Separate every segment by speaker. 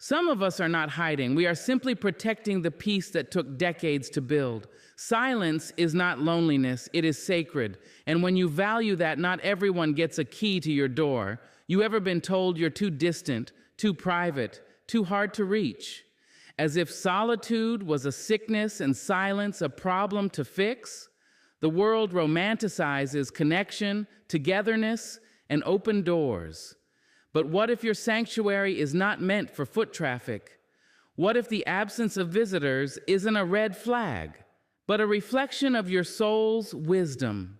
Speaker 1: Some of us are not hiding. We are simply protecting the peace that took decades to build. Silence is not loneliness, it is sacred. And when you value that, not everyone gets a key to your door. You ever been told you're too distant, too private, too hard to reach? As if solitude was a sickness and silence a problem to fix? The world romanticizes connection, togetherness, and open doors. But what if your sanctuary is not meant for foot traffic? What if the absence of visitors isn't a red flag, but a reflection of your soul's wisdom?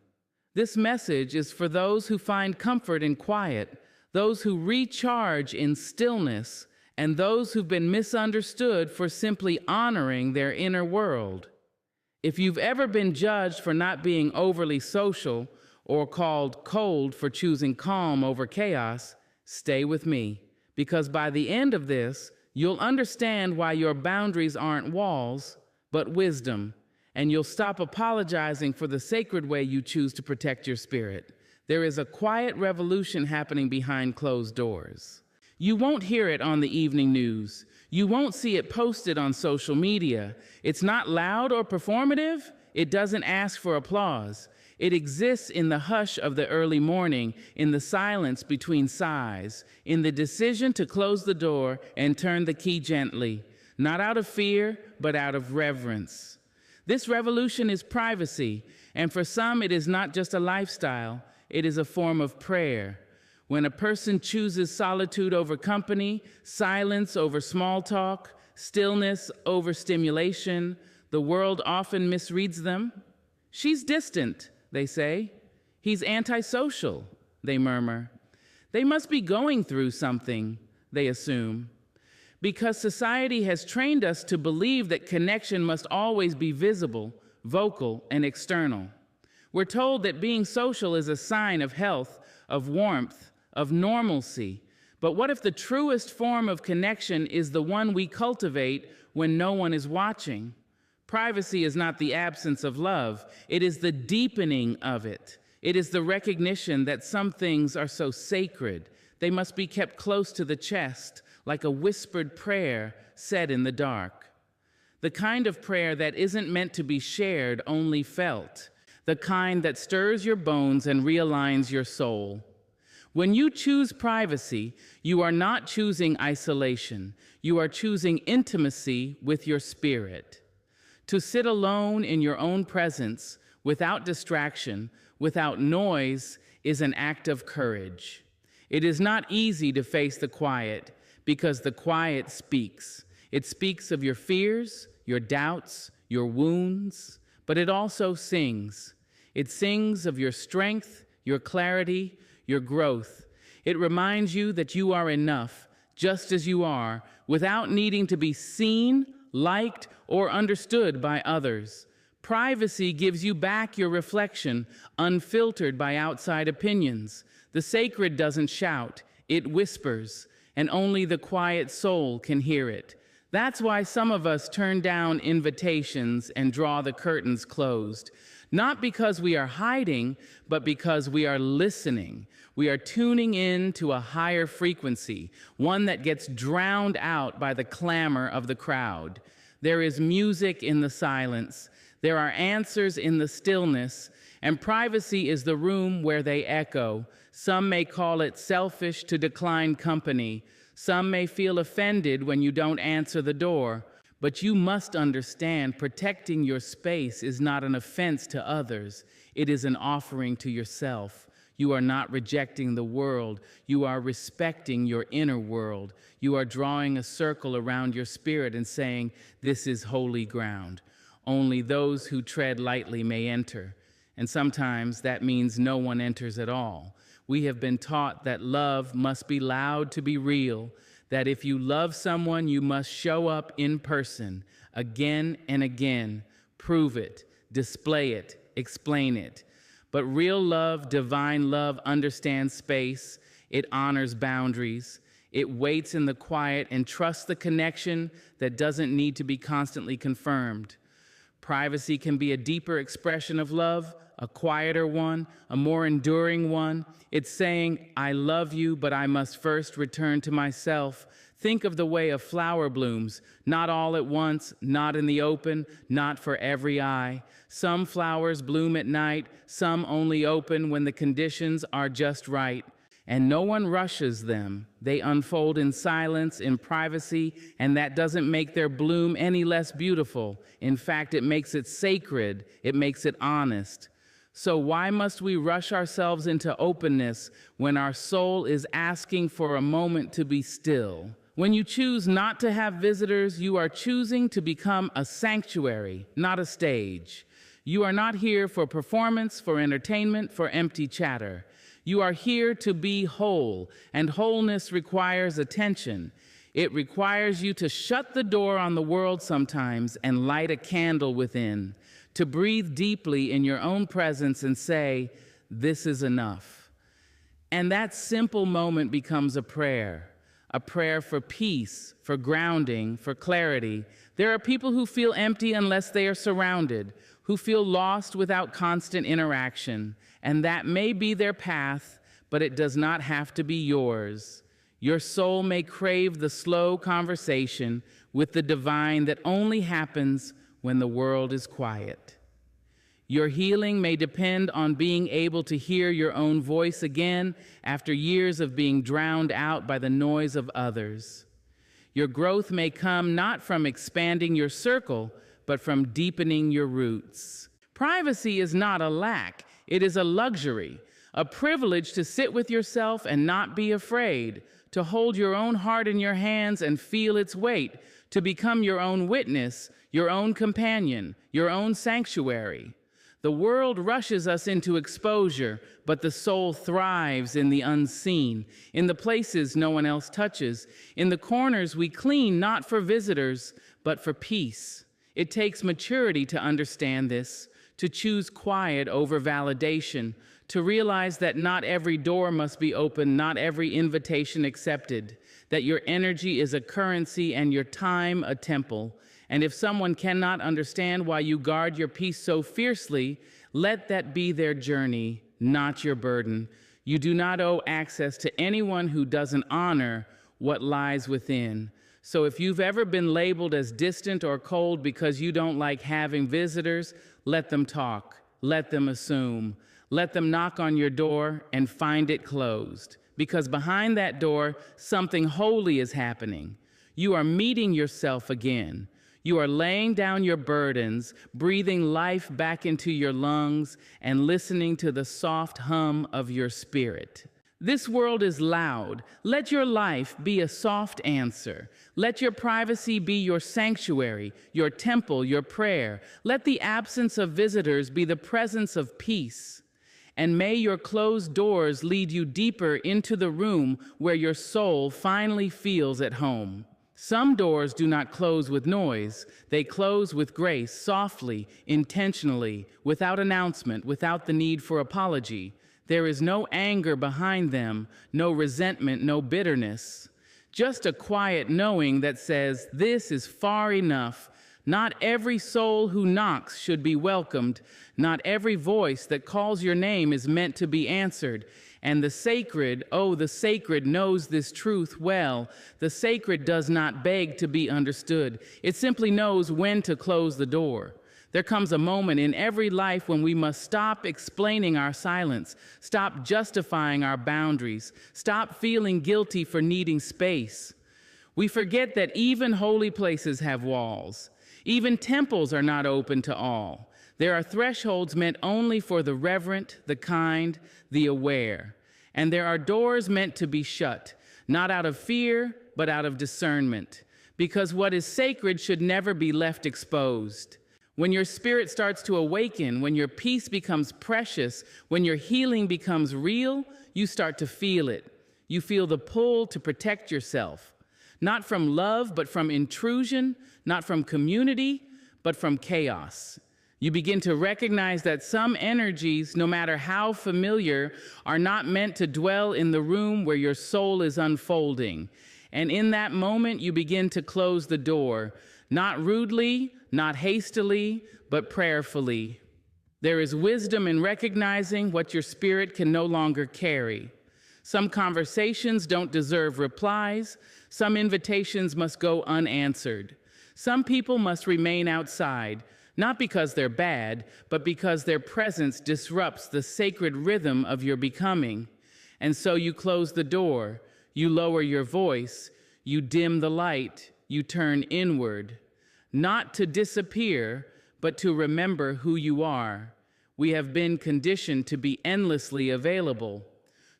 Speaker 1: This message is for those who find comfort in quiet, those who recharge in stillness, and those who've been misunderstood for simply honoring their inner world. If you've ever been judged for not being overly social or called cold for choosing calm over chaos, stay with me, because by the end of this, you'll understand why your boundaries aren't walls, but wisdom, and you'll stop apologizing for the sacred way you choose to protect your spirit. There is a quiet revolution happening behind closed doors. You won't hear it on the evening news. You won't see it posted on social media. It's not loud or performative. It doesn't ask for applause. It exists in the hush of the early morning, in the silence between sighs, in the decision to close the door and turn the key gently, not out of fear, but out of reverence. This revolution is privacy, and for some it is not just a lifestyle, it is a form of prayer. When a person chooses solitude over company, silence over small talk, stillness over stimulation, the world often misreads them. She's distant, they say. He's antisocial, they murmur. They must be going through something, they assume. Because society has trained us to believe that connection must always be visible, vocal, and external. We're told that being social is a sign of health, of warmth, of normalcy. But what if the truest form of connection is the one we cultivate when no one is watching? Privacy is not the absence of love. It is the deepening of it. It is the recognition that some things are so sacred, they must be kept close to the chest, like a whispered prayer said in the dark. The kind of prayer that isn't meant to be shared, only felt. The kind that stirs your bones and realigns your soul. When you choose privacy, you are not choosing isolation. You are choosing intimacy with your spirit. To sit alone in your own presence, without distraction, without noise, is an act of courage. It is not easy to face the quiet, because the quiet speaks. It speaks of your fears, your doubts, your wounds, but it also sings. It sings of your strength, your clarity, your growth. It reminds you that you are enough, just as you are, without needing to be seen, liked, or understood by others. Privacy gives you back your reflection, unfiltered by outside opinions. The sacred doesn't shout, it whispers, and only the quiet soul can hear it. That's why some of us turn down invitations and draw the curtains closed. Not because we are hiding, but because we are listening. We are tuning in to a higher frequency, one that gets drowned out by the clamor of the crowd. There is music in the silence. There are answers in the stillness, and privacy is the room where they echo. Some may call it selfish to decline company. Some may feel offended when you don't answer the door. But you must understand, protecting your space is not an offense to others. It is an offering to yourself. You are not rejecting the world. You are respecting your inner world. You are drawing a circle around your spirit and saying, this is holy ground. Only those who tread lightly may enter. And sometimes that means no one enters at all. We have been taught that love must be loud to be real, that if you love someone, you must show up in person, again and again, prove it, display it, explain it. But real love, divine love, understands space, it honors boundaries, it waits in the quiet and trusts the connection that doesn't need to be constantly confirmed. Privacy can be a deeper expression of love, a quieter one, a more enduring one. It's saying, I love you, but I must first return to myself Think of the way a flower blooms, not all at once, not in the open, not for every eye. Some flowers bloom at night, some only open when the conditions are just right. And no one rushes them. They unfold in silence, in privacy, and that doesn't make their bloom any less beautiful. In fact, it makes it sacred, it makes it honest. So why must we rush ourselves into openness when our soul is asking for a moment to be still? When you choose not to have visitors, you are choosing to become a sanctuary, not a stage. You are not here for performance, for entertainment, for empty chatter. You are here to be whole, and wholeness requires attention. It requires you to shut the door on the world sometimes and light a candle within, to breathe deeply in your own presence and say, "This is enough." And that simple moment becomes a prayer for peace, for grounding, for clarity. There are people who feel empty unless they are surrounded, who feel lost without constant interaction, and that may be their path, but it does not have to be yours. Your soul may crave the slow conversation with the divine that only happens when the world is quiet. Your healing may depend on being able to hear your own voice again after years of being drowned out by the noise of others. Your growth may come not from expanding your circle, but from deepening your roots. Privacy is not a lack, it is a luxury, a privilege to sit with yourself and not be afraid, to hold your own heart in your hands and feel its weight, to become your own witness, your own companion, your own sanctuary. The world rushes us into exposure, but the soul thrives in the unseen, in the places no one else touches, in the corners we clean not for visitors, but for peace. It takes maturity to understand this, to choose quiet over validation, to realize that not every door must be open, not every invitation accepted, that your energy is a currency and your time a temple. And if someone cannot understand why you guard your peace so fiercely, let that be their journey, not your burden. You do not owe access to anyone who doesn't honor what lies within. So if you've ever been labeled as distant or cold because you don't like having visitors, let them talk, let them assume, let them knock on your door and find it closed. Because behind that door, something holy is happening. You are meeting yourself again. You are laying down your burdens, breathing life back into your lungs, and listening to the soft hum of your spirit. This world is loud. Let your life be a soft answer. Let your privacy be your sanctuary, your temple, your prayer. Let the absence of visitors be the presence of peace. And may your closed doors lead you deeper into the room where your soul finally feels at home. Some doors do not close with noise. They close with grace, softly, intentionally, without announcement, without the need for apology. There is no anger behind them, no resentment, no bitterness. Just a quiet knowing that says, "This is far enough." Not every soul who knocks should be welcomed. Not every voice that calls your name is meant to be answered. And the sacred, oh, the sacred knows this truth well. The sacred does not beg to be understood. It simply knows when to close the door. There comes a moment in every life when we must stop explaining our silence, stop justifying our boundaries, stop feeling guilty for needing space. We forget that even holy places have walls. Even temples are not open to all. There are thresholds meant only for the reverent, the kind, the aware. And there are doors meant to be shut, not out of fear, but out of discernment. Because what is sacred should never be left exposed. When your spirit starts to awaken, when your peace becomes precious, when your healing becomes real, you start to feel it. You feel the pull to protect yourself. Not from love, but from intrusion, not from community, but from chaos. You begin to recognize that some energies, no matter how familiar, are not meant to dwell in the room where your soul is unfolding. And in that moment, you begin to close the door, not rudely, not hastily, but prayerfully. There is wisdom in recognizing what your spirit can no longer carry. Some conversations don't deserve replies. Some invitations must go unanswered. Some people must remain outside, not because they're bad, but because their presence disrupts the sacred rhythm of your becoming. And so you close the door, you lower your voice, you dim the light, you turn inward. Not to disappear, but to remember who you are. We have been conditioned to be endlessly available,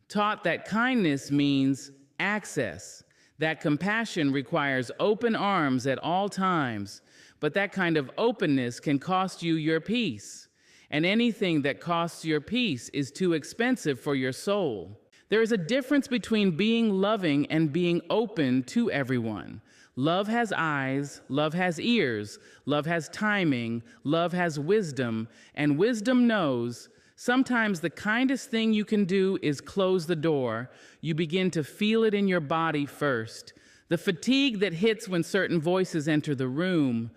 Speaker 1: taught that kindness means access, that compassion requires open arms at all times, but that kind of openness can cost you your peace. And anything that costs your peace is too expensive for your soul. There is a difference between being loving and being open to everyone. Love has eyes, love has ears, love has timing, love has wisdom, and wisdom knows sometimes the kindest thing you can do is close the door. You begin to feel it in your body first. The fatigue that hits when certain voices enter the room,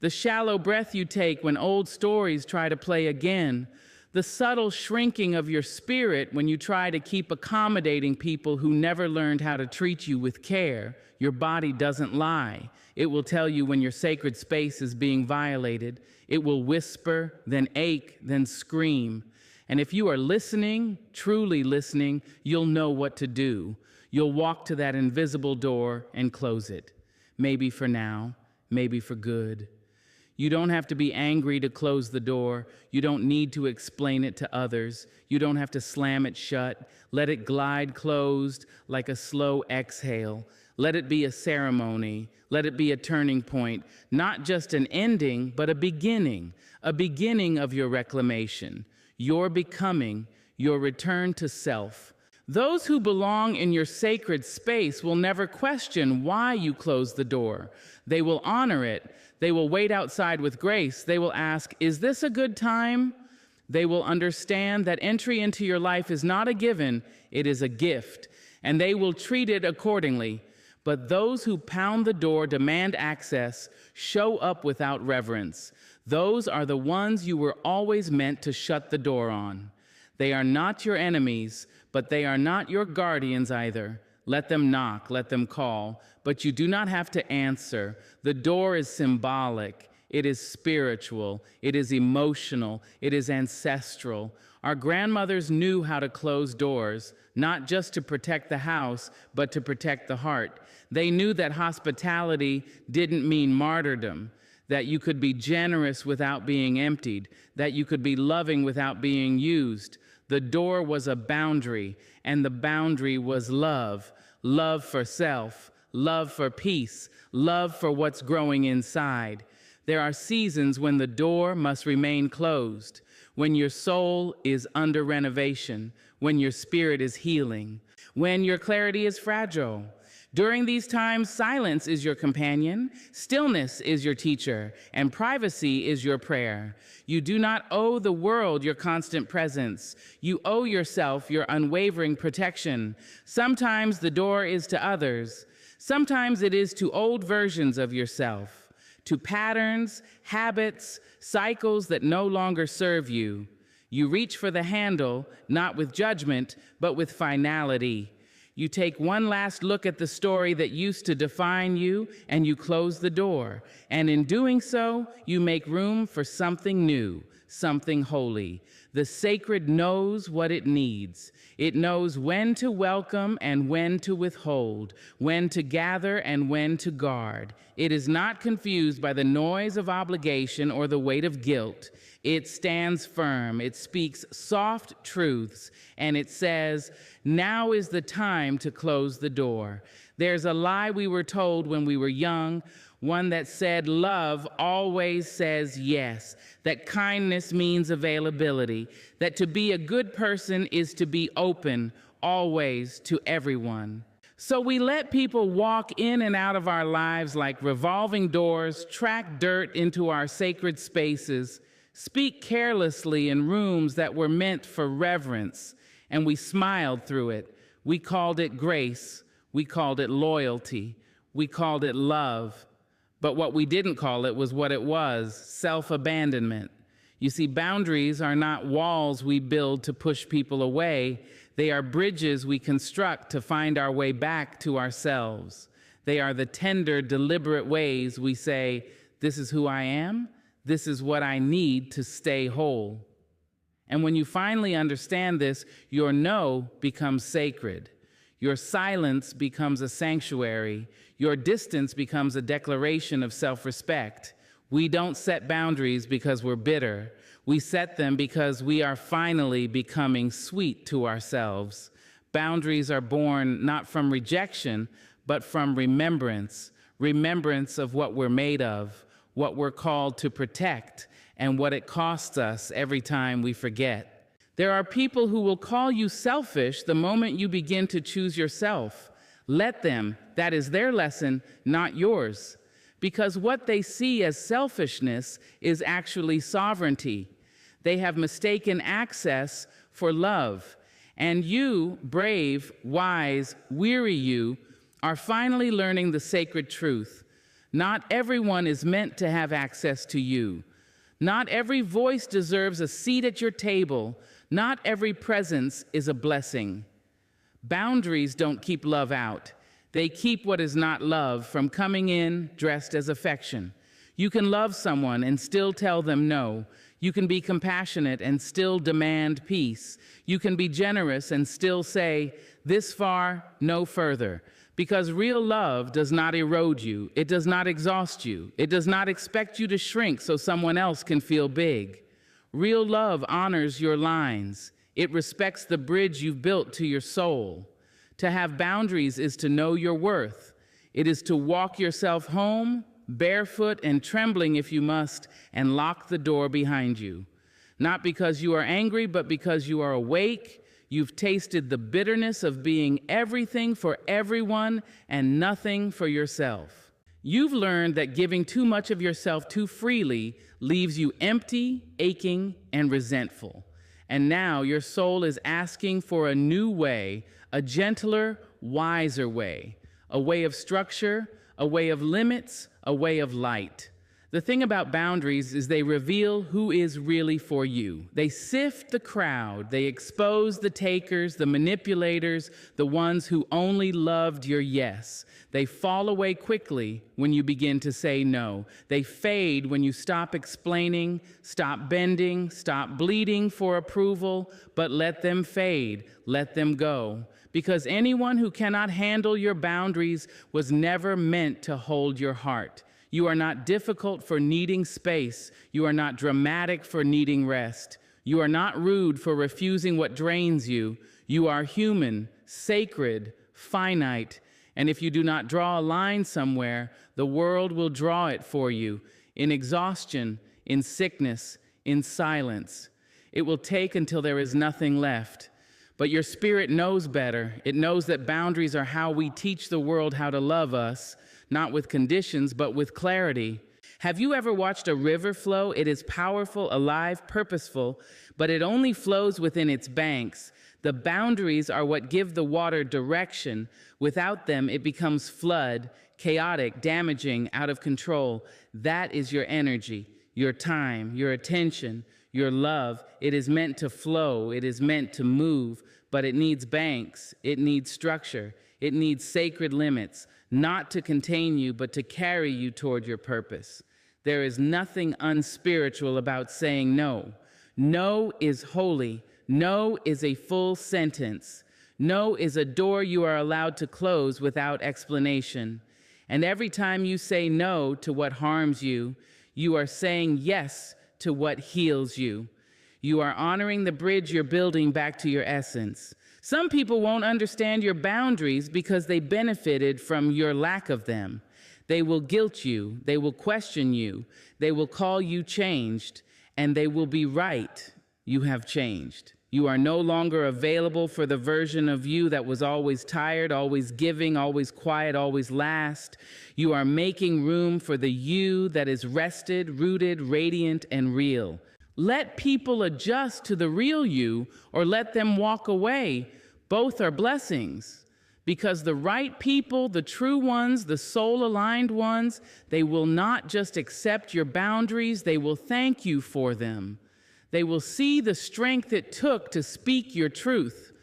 Speaker 1: the shallow breath you take when old stories try to play again, the subtle shrinking of your spirit when you try to keep accommodating people who never learned how to treat you with care. Your body doesn't lie. It will tell you when your sacred space is being violated. It will whisper, then ache, then scream. And if you are listening, truly listening, you'll know what to do. You'll walk to that invisible door and close it. Maybe for now, maybe for good. You don't have to be angry to close the door. You don't need to explain it to others. You don't have to slam it shut. Let it glide closed like a slow exhale. Let it be a ceremony. Let it be a turning point, not just an ending, but a beginning of your reclamation, your becoming, your return to self. Those who belong in your sacred space will never question why you closed the door. They will honor it. They will wait outside with grace. They will ask, is this a good time? They will understand that entry into your life is not a given, it is a gift, and they will treat it accordingly. But those who pound the door, demand access, show up without reverence. Those are the ones you were always meant to shut the door on. They are not your enemies, but they are not your guardians either. Let them knock, let them call, but you do not have to answer. The door is symbolic, it is spiritual, it is emotional, it is ancestral. Our grandmothers knew how to close doors, not just to protect the house, but to protect the heart. They knew that hospitality didn't mean martyrdom, that you could be generous without being emptied, that you could be loving without being used. The door was a boundary, and the boundary was love. Love for self, love for peace, love for what's growing inside. There are seasons when the door must remain closed, when your soul is under renovation, when your spirit is healing, when your clarity is fragile. During these times, silence is your companion, stillness is your teacher, and privacy is your prayer. You do not owe the world your constant presence. You owe yourself your unwavering protection. Sometimes the door is to others. Sometimes it is to old versions of yourself, to patterns, habits, cycles that no longer serve you. You reach for the handle, not with judgment, but with finality. You take one last look at the story that used to define you, and you close the door. And in doing so, you make room for something new, something holy. The sacred knows what it needs. It knows when to welcome and when to withhold, when to gather and when to guard. It is not confused by the noise of obligation or the weight of guilt. It stands firm, it speaks soft truths, and it says, now is the time to close the door. There's a lie we were told when we were young, one that said love always says yes, that kindness means availability, that to be a good person is to be open always to everyone. So we let people walk in and out of our lives like revolving doors, track dirt into our sacred spaces, speak carelessly in rooms that were meant for reverence, and we smiled through it. We called it grace. We called it loyalty. We called it love. But what we didn't call it was what it was, self-abandonment. You see, boundaries are not walls we build to push people away. They are bridges we construct to find our way back to ourselves. They are the tender, deliberate ways we say, this is who I am, this is what I need to stay whole. And when you finally understand this, your no becomes sacred. Your silence becomes a sanctuary. Your distance becomes a declaration of self-respect. We don't set boundaries because we're bitter. We set them because we are finally becoming sweet to ourselves. Boundaries are born not from rejection, but from remembrance. Remembrance of what we're made of, what we're called to protect, and what it costs us every time we forget. There are people who will call you selfish the moment you begin to choose yourself. Let them. That is their lesson, not yours. Because what they see as selfishness is actually sovereignty. They have mistaken access for love. And you, brave, wise, weary you, are finally learning the sacred truth. Not everyone is meant to have access to you. Not every voice deserves a seat at your table. Not every presence is a blessing. Boundaries don't keep love out. They keep what is not love from coming in dressed as affection. You can love someone and still tell them no. You can be compassionate and still demand peace. You can be generous and still say, this far, no further. Because real love does not erode you. It does not exhaust you. It does not expect you to shrink so someone else can feel big. Real love honors your lines. It respects the bridge you've built to your soul. To have boundaries is to know your worth. It is to walk yourself home, barefoot and trembling if you must, and lock the door behind you. Not because you are angry, but because you are awake. You've tasted the bitterness of being everything for everyone and nothing for yourself. You've learned that giving too much of yourself too freely leaves you empty, aching, and resentful. And now your soul is asking for a new way, a gentler, wiser way, a way of structure, a way of limits, a way of light. The thing about boundaries is they reveal who is really for you. They sift the crowd. They expose the takers, the manipulators, the ones who only loved your yes. They fall away quickly when you begin to say no. They fade when you stop explaining, stop bending, stop bleeding for approval, but let them fade, let them go. Because anyone who cannot handle your boundaries was never meant to hold your heart. You are not difficult for needing space. You are not dramatic for needing rest. You are not rude for refusing what drains you. You are human, sacred, finite. And if you do not draw a line somewhere, the world will draw it for you, in exhaustion, in sickness, in silence. It will take until there is nothing left. But your spirit knows better. It knows that boundaries are how we teach the world how to love us, not with conditions, but with clarity. Have you ever watched a river flow? It is powerful, alive, purposeful, but it only flows within its banks. The boundaries are what give the water direction. Without them, it becomes flood, chaotic, damaging, out of control. That is your energy, your time, your attention, your love. It is meant to flow. It is meant to move, but it needs banks. It needs structure. It needs sacred limits, not to contain you, but to carry you toward your purpose. There is nothing unspiritual about saying no. No is holy. No is a full sentence. No is a door you are allowed to close without explanation. And every time you say no to what harms you, you are saying yes to what heals you. You are honoring the bridge you're building back to your essence. Some people won't understand your boundaries because they benefited from your lack of them. They will guilt you, they will question you, they will call you changed, and they will be right. You have changed. You are no longer available for the version of you that was always tired, always giving, always quiet, always last. You are making room for the you that is rested, rooted, radiant, and real. Let people adjust to the real you or let them walk away. Both are blessings. Because the right people, the true ones, the soul-aligned ones, they will not just accept your boundaries, they will thank you for them. They will see the strength it took to speak your truth.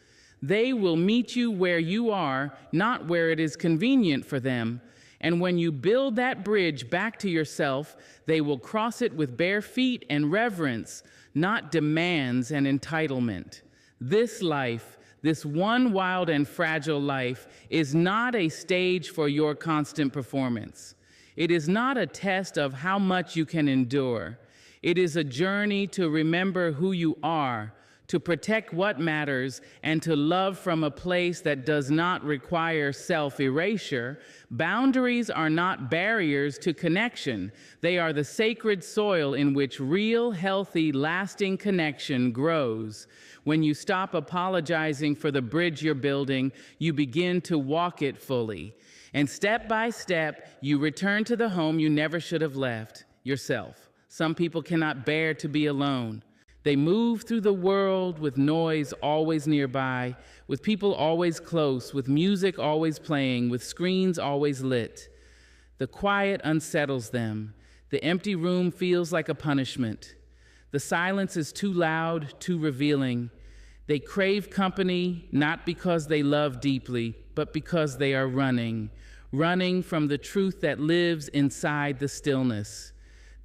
Speaker 1: They will meet you where you are, not where it is convenient for them. And when you build that bridge back to yourself, they will cross it with bare feet and reverence, not demands and entitlement. This life, this one wild and fragile life, is not a stage for your constant performance. It is not a test of how much you can endure. It is a journey to remember who you are, to protect what matters, and to love from a place that does not require self-erasure. Boundaries are not barriers to connection. They are the sacred soil in which real, healthy, lasting connection grows. When you stop apologizing for the bridge you're building, you begin to walk it fully. And step by step, you return to the home you never should have left, yourself. Some people cannot bear to be alone. They move through the world with noise always nearby, with people always close, with music always playing, with screens always lit. The quiet unsettles them. The empty room feels like a punishment. The silence is too loud, too revealing. They crave company, not because they love deeply, but because they are running from the truth that lives inside the stillness.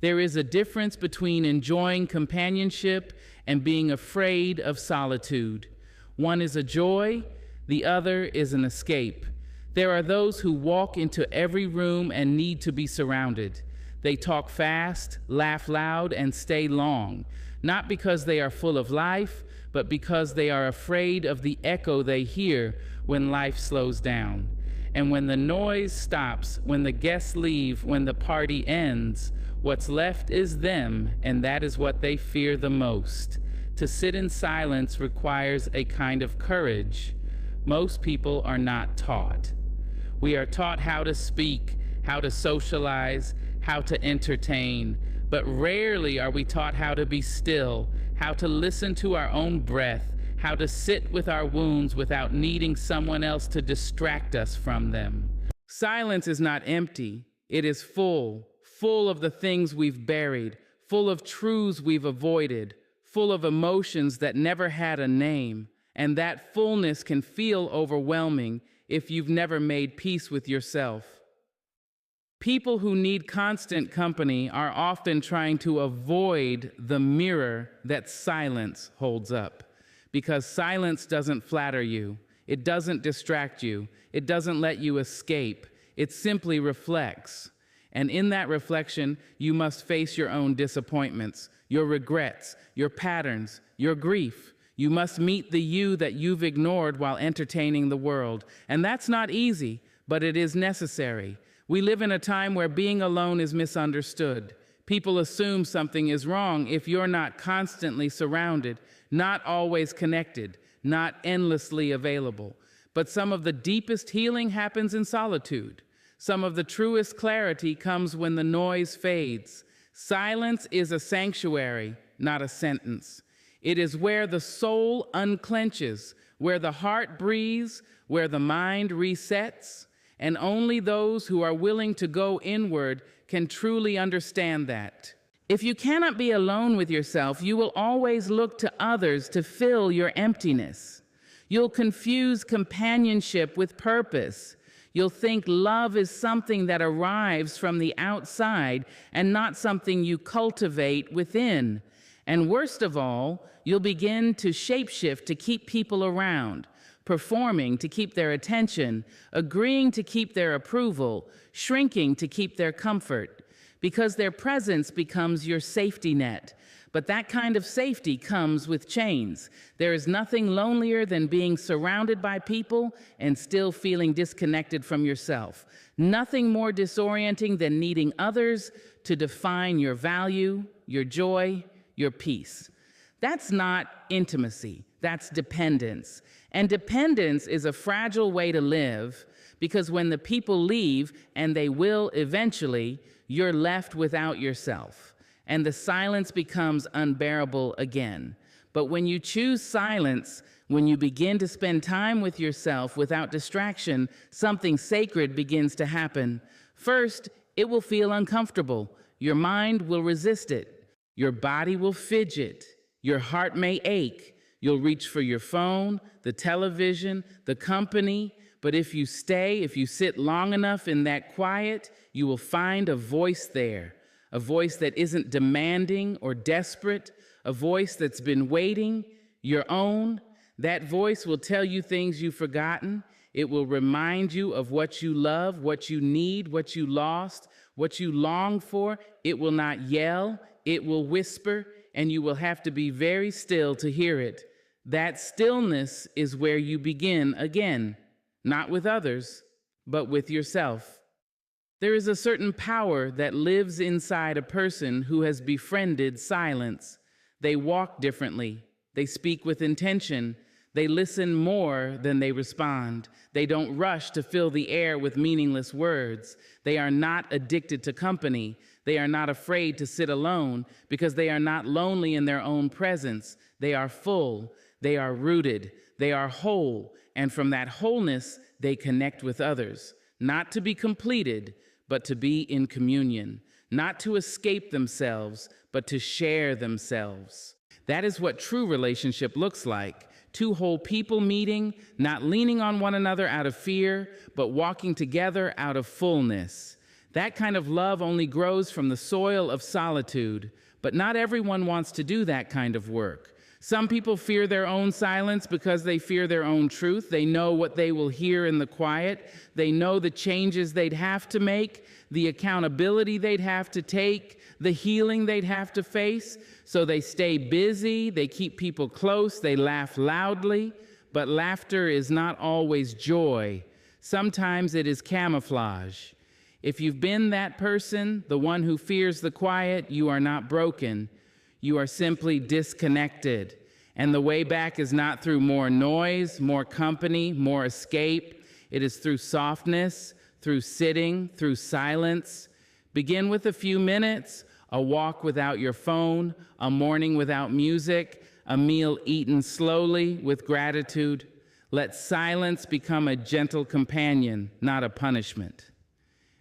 Speaker 1: There is a difference between enjoying companionship and being afraid of solitude. One is a joy, the other is an escape. There are those who walk into every room and need to be surrounded. They talk fast, laugh loud, and stay long, not because they are full of life, but because they are afraid of the echo they hear when life slows down. And when the noise stops, when the guests leave, when the party ends, what's left is them, and that is what they fear the most. To sit in silence requires a kind of courage most people are not taught. We are taught how to speak, how to socialize, how to entertain, but rarely are we taught how to be still, how to listen to our own breath, how to sit with our wounds without needing someone else to distract us from them. Silence is not empty. It is full of the things we've buried, full of truths we've avoided, full of emotions that never had a name. And that fullness can feel overwhelming if you've never made peace with yourself. People who need constant company are often trying to avoid the mirror that silence holds up. Because silence doesn't flatter you. It doesn't distract you. It doesn't let you escape. It simply reflects. And in that reflection, you must face your own disappointments, your regrets, your patterns, your grief. You must meet the you that you've ignored while entertaining the world. And that's not easy, but it is necessary. We live in a time where being alone is misunderstood. People assume something is wrong if you're not constantly surrounded, not always connected, not endlessly available. But some of the deepest healing happens in solitude. Some of the truest clarity comes when the noise fades. Silence is a sanctuary, not a sentence. It is where the soul unclenches, where the heart breathes, where the mind resets, and only those who are willing to go inward can truly understand that. If you cannot be alone with yourself, you will always look to others to fill your emptiness. You'll confuse companionship with purpose. You'll think love is something that arrives from the outside and not something you cultivate within. And worst of all, you'll begin to shapeshift to keep people around, performing to keep their attention, agreeing to keep their approval, shrinking to keep their comfort, because their presence becomes your safety net. But that kind of safety comes with chains. There is nothing lonelier than being surrounded by people and still feeling disconnected from yourself. Nothing more disorienting than needing others to define your value, your joy, your peace. That's not intimacy, that's dependence. And dependence is a fragile way to live because when the people leave, and they will eventually, you're left without yourself. And the silence becomes unbearable again. But when you choose silence, when you begin to spend time with yourself without distraction, something sacred begins to happen. First, it will feel uncomfortable. Your mind will resist it. Your body will fidget. Your heart may ache. You'll reach for your phone, the television, the company, but if you sit long enough in that quiet, you will find a voice there, a voice that isn't demanding or desperate, a voice that's been waiting, your own. That voice will tell you things you've forgotten. It will remind you of what you love, what you need, what you lost, what you long for. It will not yell, it will whisper, and you will have to be very still to hear it. That stillness is where you begin again, not with others, but with yourself. There is a certain power that lives inside a person who has befriended silence. They walk differently. They speak with intention. They listen more than they respond. They don't rush to fill the air with meaningless words. They are not addicted to company. They are not afraid to sit alone because they are not lonely in their own presence. They are full. They are rooted. They are whole. And from that wholeness, they connect with others, not to be completed, but to be in communion, not to escape themselves, but to share themselves. That is what true relationship looks like. Two whole people meeting, not leaning on one another out of fear, but walking together out of fullness. That kind of love only grows from the soil of solitude, but not everyone wants to do that kind of work. Some people fear their own silence because they fear their own truth. They know what they will hear in the quiet. They know the changes they'd have to make, the accountability they'd have to take, the healing they'd have to face. So they stay busy, they keep people close, they laugh loudly, but laughter is not always joy. Sometimes it is camouflage. If you've been that person, the one who fears the quiet, you are not broken. You are simply disconnected. And the way back is not through more noise, more company, more escape. It is through softness, through sitting, through silence. Begin with a few minutes, a walk without your phone, a morning without music, a meal eaten slowly with gratitude. Let silence become a gentle companion, not a punishment.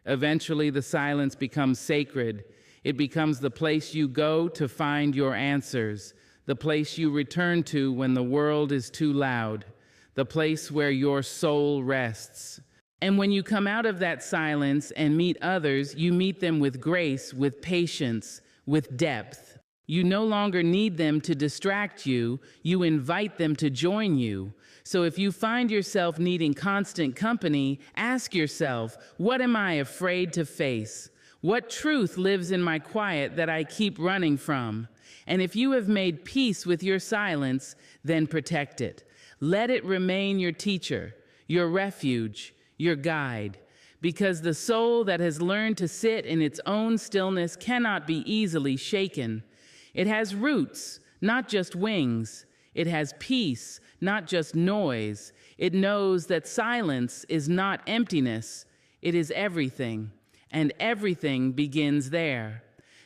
Speaker 1: Eventually, the silence becomes sacred. It becomes the place you go to find your answers, the place you return to when the world is too loud, the place where your soul rests. And when you come out of that silence and meet others, you meet them with grace, with patience, with depth. You no longer need them to distract you. You invite them to join you. So if you find yourself needing constant company, ask yourself, what am I afraid to face? What truth lives in my quiet that I keep running from? And if you have made peace with your silence, then protect it. Let it remain your teacher, your refuge, your guide. Because the soul that has learned to sit in its own stillness cannot be easily shaken. It has roots, not just wings. It has peace, not just noise. It knows that silence is not emptiness. It is everything. And everything begins there.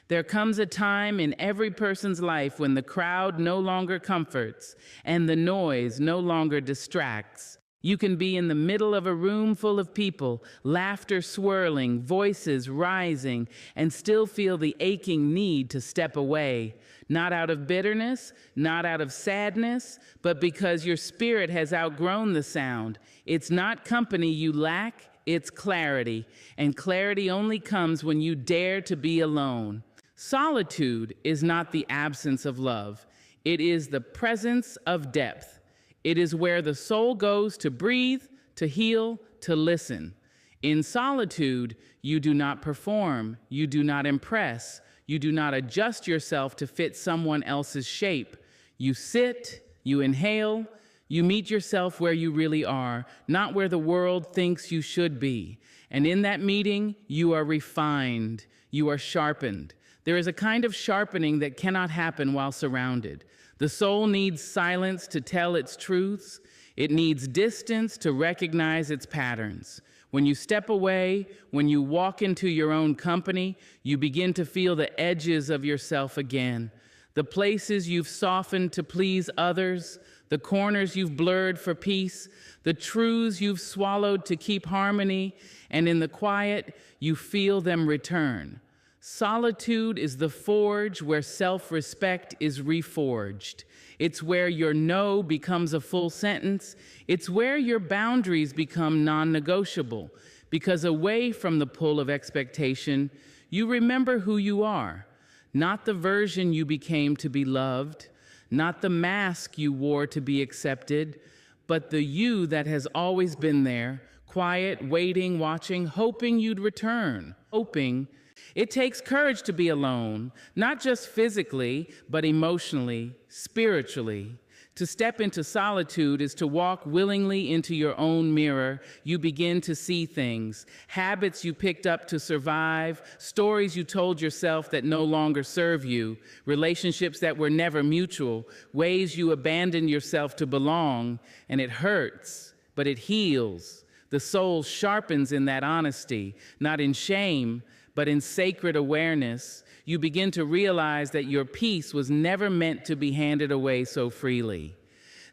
Speaker 1: There comes a time in every person's life when the crowd no longer comforts and the noise no longer distracts. You can be in the middle of a room full of people, laughter swirling, voices rising, and still feel the aching need to step away. Not out of bitterness, not out of sadness, but because your spirit has outgrown the sound. It's not company you lack. It's clarity, and clarity only comes when you dare to be alone. Solitude is not the absence of love. It is the presence of depth. It is where the soul goes to breathe, to heal, to listen. In solitude, you do not perform. You do not impress. You do not adjust yourself to fit someone else's shape. You sit, you inhale, you meet yourself where you really are, not where the world thinks you should be. And in that meeting, you are refined, you are sharpened. There is a kind of sharpening that cannot happen while surrounded. The soul needs silence to tell its truths. It needs distance to recognize its patterns. When you step away, when you walk into your own company, you begin to feel the edges of yourself again. The places you've softened to please others, the corners you've blurred for peace, the truths you've swallowed to keep harmony, and in the quiet, you feel them return. Solitude is the forge where self-respect is reforged. It's where your no becomes a full sentence. It's where your boundaries become non-negotiable. Because away from the pull of expectation, you remember who you are. Not the version you became to be loved, not the mask you wore to be accepted, but the you that has always been there, quiet, waiting, watching, hoping you'd return, hoping. It takes courage to be alone, not just physically, but emotionally, spiritually. To step into solitude is to walk willingly into your own mirror. You begin to see things, habits you picked up to survive, stories you told yourself that no longer serve you, relationships that were never mutual, ways you abandoned yourself to belong, and it hurts, but it heals. The soul sharpens in that honesty, not in shame, but in sacred awareness. You begin to realize that your peace was never meant to be handed away so freely,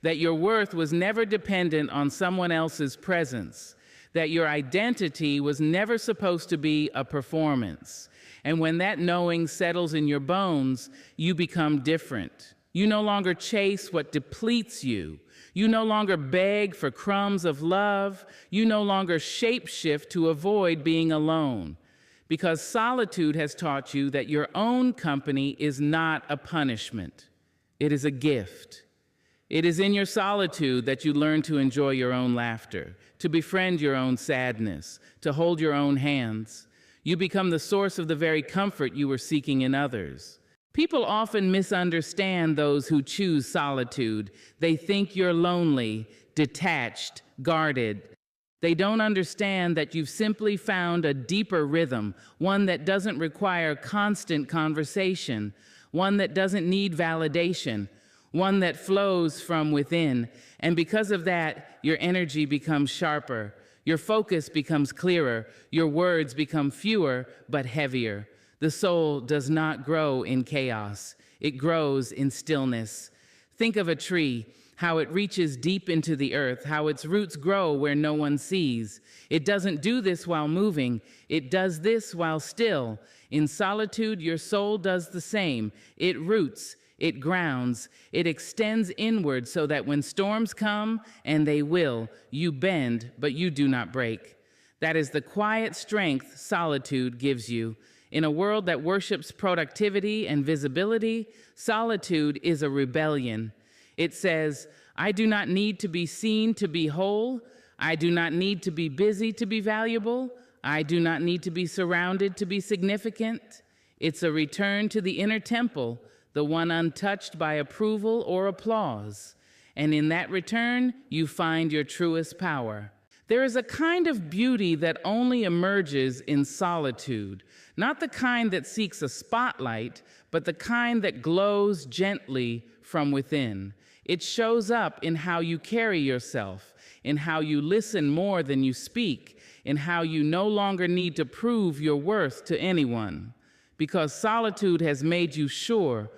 Speaker 1: that your worth was never dependent on someone else's presence, that your identity was never supposed to be a performance. And when that knowing settles in your bones, you become different. You no longer chase what depletes you. You no longer beg for crumbs of love. You no longer shapeshift to avoid being alone. Because solitude has taught you that your own company is not a punishment. It is a gift. It is in your solitude that you learn to enjoy your own laughter, to befriend your own sadness, to hold your own hands. You become the source of the very comfort you were seeking in others. People often misunderstand those who choose solitude. They think you're lonely, detached, guarded. They don't understand that you've simply found a deeper rhythm, one that doesn't require constant conversation, one that doesn't need validation, one that flows from within. And because of that, your energy becomes sharper, your focus becomes clearer, your words become fewer but heavier. The soul does not grow in chaos. It grows in stillness. Think of a tree, how it reaches deep into the earth, how its roots grow where no one sees. It doesn't do this while moving. It does this while still. In solitude, your soul does the same. It roots, it grounds, it extends inward so that when storms come, and they will, you bend, but you do not break. That is the quiet strength solitude gives you. In a world that worships productivity and visibility, solitude is a rebellion. It says, I do not need to be seen to be whole. I do not need to be busy to be valuable. I do not need to be surrounded to be significant. It's a return to the inner temple, the one untouched by approval or applause. And in that return, you find your truest power. There is a kind of beauty that only emerges in solitude, not the kind that seeks a spotlight, but the kind that glows gently from within. It shows up in how you carry yourself, in how you listen more than you speak, in how you no longer need to prove your worth to anyone. Because solitude has made you sure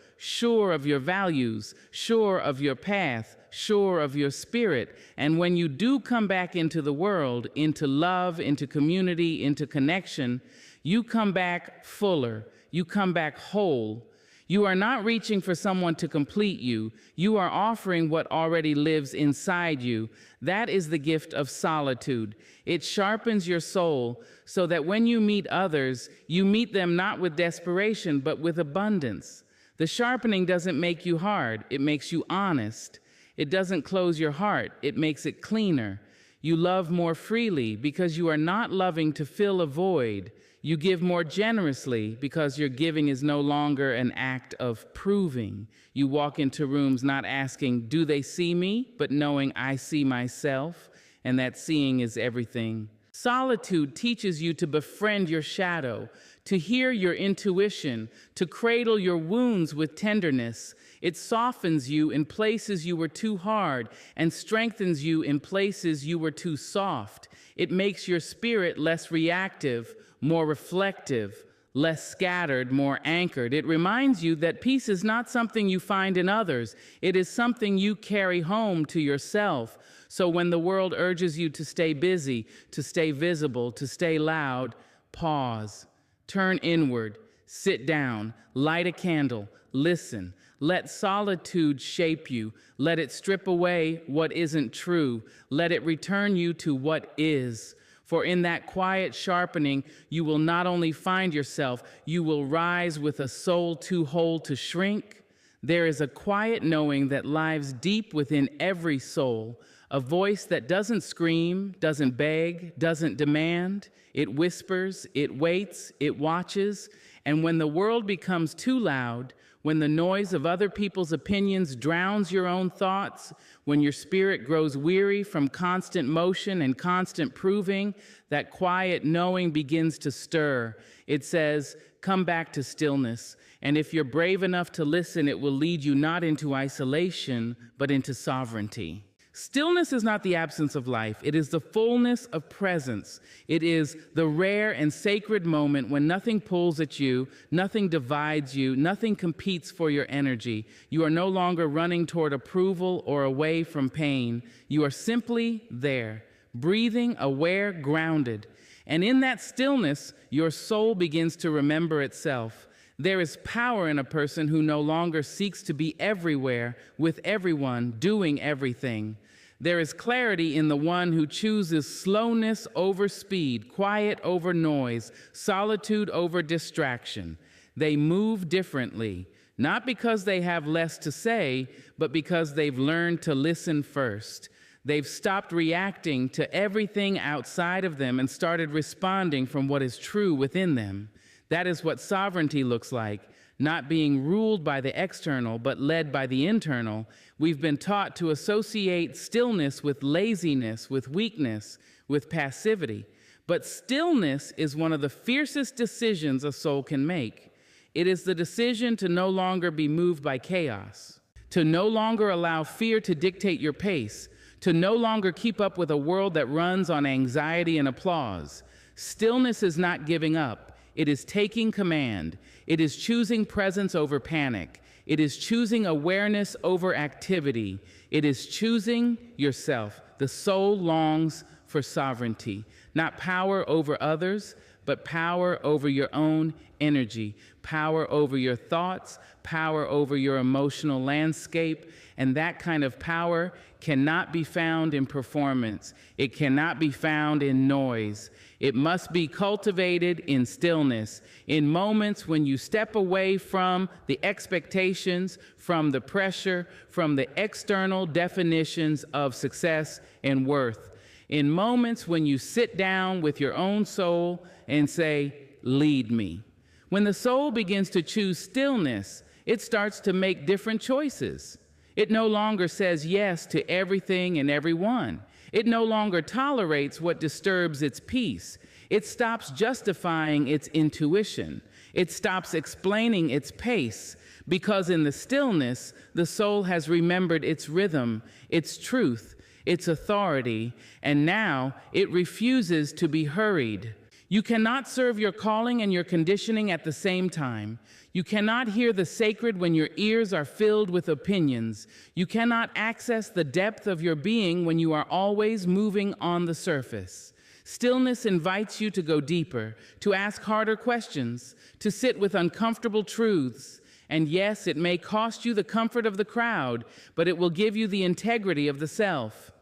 Speaker 1: of your values, sure of your path, sure of your spirit. And when you do come back into the world, into love, into community, into connection, you come back fuller, you come back whole. You are not reaching for someone to complete you. You are offering what already lives inside you. That is the gift of solitude. It sharpens your soul so that when you meet others, you meet them not with desperation, but with abundance. The sharpening doesn't make you hard. It makes you honest. It doesn't close your heart. It makes it cleaner. You love more freely because you are not loving to fill a void. You give more generously because your giving is no longer an act of proving. You walk into rooms not asking, do they see me, but knowing I see myself, and that seeing is everything. Solitude teaches you to befriend your shadow, to hear your intuition, to cradle your wounds with tenderness. It softens you in places you were too hard and strengthens you in places you were too soft. It makes your spirit less reactive, more reflective, less scattered, more anchored. It reminds you that peace is not something you find in others. It is something you carry home to yourself. So when the world urges you to stay busy, to stay visible, to stay loud, pause, turn inward, Sit down, light a candle, listen. Let solitude shape you. Let it strip away what isn't true. Let it return you to what is. For in that quiet sharpening, you will not only find yourself, you will rise with a soul too whole to shrink. There is a quiet knowing that lies deep within every soul, a voice that doesn't scream, doesn't beg, doesn't demand. It whispers, it waits, it watches, and when the world becomes too loud, when the noise of other people's opinions drowns your own thoughts, when your spirit grows weary from constant motion and constant proving, that quiet knowing begins to stir. It says, come back to stillness. And if you're brave enough to listen, it will lead you not into isolation, but into sovereignty. Stillness is not the absence of life. It is the fullness of presence. It is the rare and sacred moment when nothing pulls at you, nothing divides you, nothing competes for your energy. You are no longer running toward approval or away from pain. You are simply there, breathing, aware, grounded. And in that stillness, your soul begins to remember itself. There is power in a person who no longer seeks to be everywhere, with everyone, doing everything. There is clarity in the one who chooses slowness over speed, quiet over noise, solitude over distraction. They move differently, not because they have less to say, but because they've learned to listen first. They've stopped reacting to everything outside of them and started responding from what is true within them. That is what sovereignty looks like, not being ruled by the external, but led by the internal. We've been taught to associate stillness with laziness, with weakness, with passivity. But stillness is one of the fiercest decisions a soul can make. It is the decision to no longer be moved by chaos, to no longer allow fear to dictate your pace, to no longer keep up with a world that runs on anxiety and applause. Stillness is not giving up. It is taking command. It is choosing presence over panic. It is choosing awareness over activity. It is choosing yourself. The soul longs for sovereignty, not power over others, but power over your own energy, power over your thoughts, power over your emotional landscape. And that kind of power cannot be found in performance. It cannot be found in noise. It must be cultivated in stillness, in moments when you step away from the expectations, from the pressure, from the external definitions of success and worth. In moments when you sit down with your own soul and say, lead me. When the soul begins to choose stillness, it starts to make different choices. It no longer says yes to everything and everyone. It no longer tolerates what disturbs its peace. It stops justifying its intuition. It stops explaining its pace, because in the stillness, the soul has remembered its rhythm, its truth, its authority, and now it refuses to be hurried. You cannot serve your calling and your conditioning at the same time. You cannot hear the sacred when your ears are filled with opinions. You cannot access the depth of your being when you are always moving on the surface. Stillness invites you to go deeper, to ask harder questions, to sit with uncomfortable truths. And yes, it may cost you the comfort of the crowd, but it will give you the integrity of the self.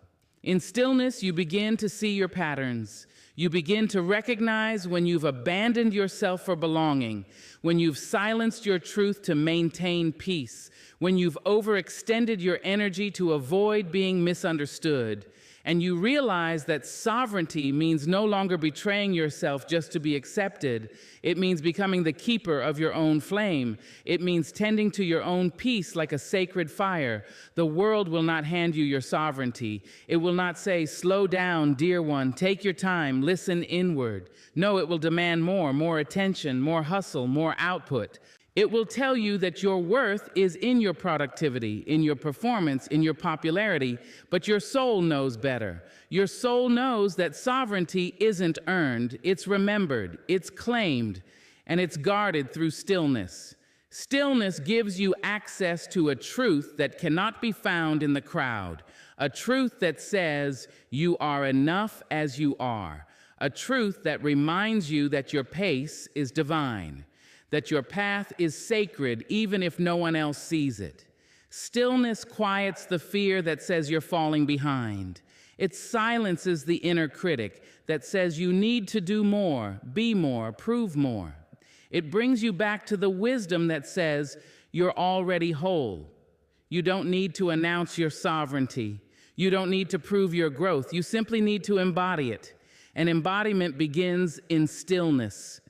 Speaker 1: In stillness, you begin to see your patterns. You begin to recognize when you've abandoned yourself for belonging, when you've silenced your truth to maintain peace, when you've overextended your energy to avoid being misunderstood. And you realize that sovereignty means no longer betraying yourself just to be accepted. It means becoming the keeper of your own flame. It means tending to your own peace like a sacred fire. The world will not hand you your sovereignty. It will not say, slow down, dear one, take your time, listen inward. No, it will demand more attention, more hustle, more output. It will tell you that your worth is in your productivity, in your performance, in your popularity, but your soul knows better. Your soul knows that sovereignty isn't earned, it's remembered, it's claimed, and it's guarded through stillness. Stillness gives you access to a truth that cannot be found in the crowd, a truth that says you are enough as you are, a truth that reminds you that your pace is divine. that your path is sacred even if no one else sees it. Stillness quiets the fear that says you're falling behind. It silences the inner critic that says you need to do more, be more, prove more. It brings you back to the wisdom that says you're already whole. You don't need to announce your sovereignty. You don't need to prove your growth. You simply need to embody it. And embodiment begins in stillness.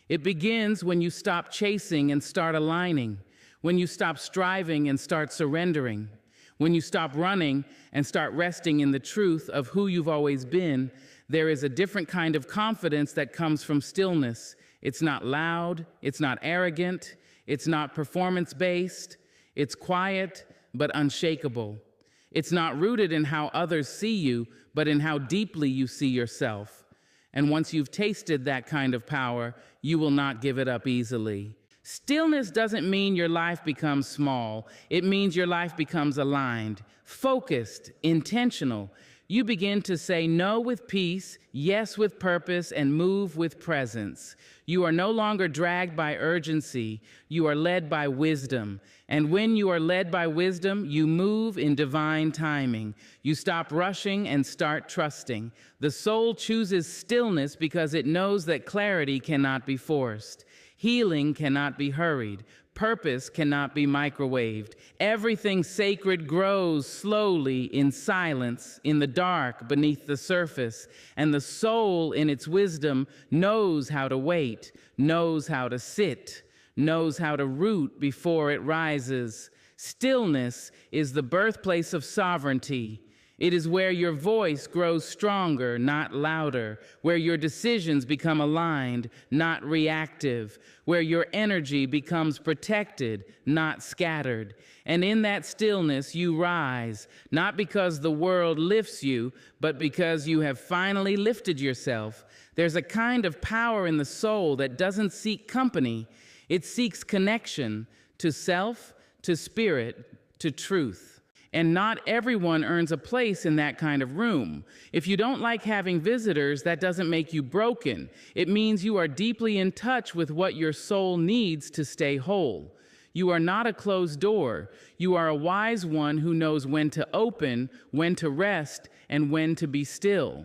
Speaker 1: It begins when you stop chasing and start aligning, when you stop striving and start surrendering, when you stop running and start resting in the truth of who you've always been. There is a different kind of confidence that comes from stillness. It's not loud, it's not arrogant, it's not performance-based, it's quiet but unshakable. It's not rooted in how others see you, but in how deeply you see yourself. And once you've tasted that kind of power, you will not give it up easily. Stillness doesn't mean your life becomes small. It means your life becomes aligned, focused, intentional. You begin to say no with peace, yes with purpose, and move with presence. You are no longer dragged by urgency. You are led by wisdom. And when you are led by wisdom, you move in divine timing. You stop rushing and start trusting. The soul chooses stillness because it knows that clarity cannot be forced. Healing cannot be hurried. Purpose cannot be microwaved. Everything sacred grows slowly in silence, in the dark, beneath the surface. And the soul, in its wisdom, knows how to wait, knows how to sit, knows how to root before it rises. Stillness is the birthplace of sovereignty. It is where your voice grows stronger, not louder, where your decisions become aligned, not reactive, where your energy becomes protected, not scattered. And in that stillness, you rise, not because the world lifts you, but because you have finally lifted yourself. There's a kind of power in the soul that doesn't seek company. It seeks connection to self, to spirit, to truth. And not everyone earns a place in that kind of room. If you don't like having visitors, that doesn't make you broken. It means you are deeply in touch with what your soul needs to stay whole. You are not a closed door. You are a wise one who knows when to open, when to rest, and when to be still.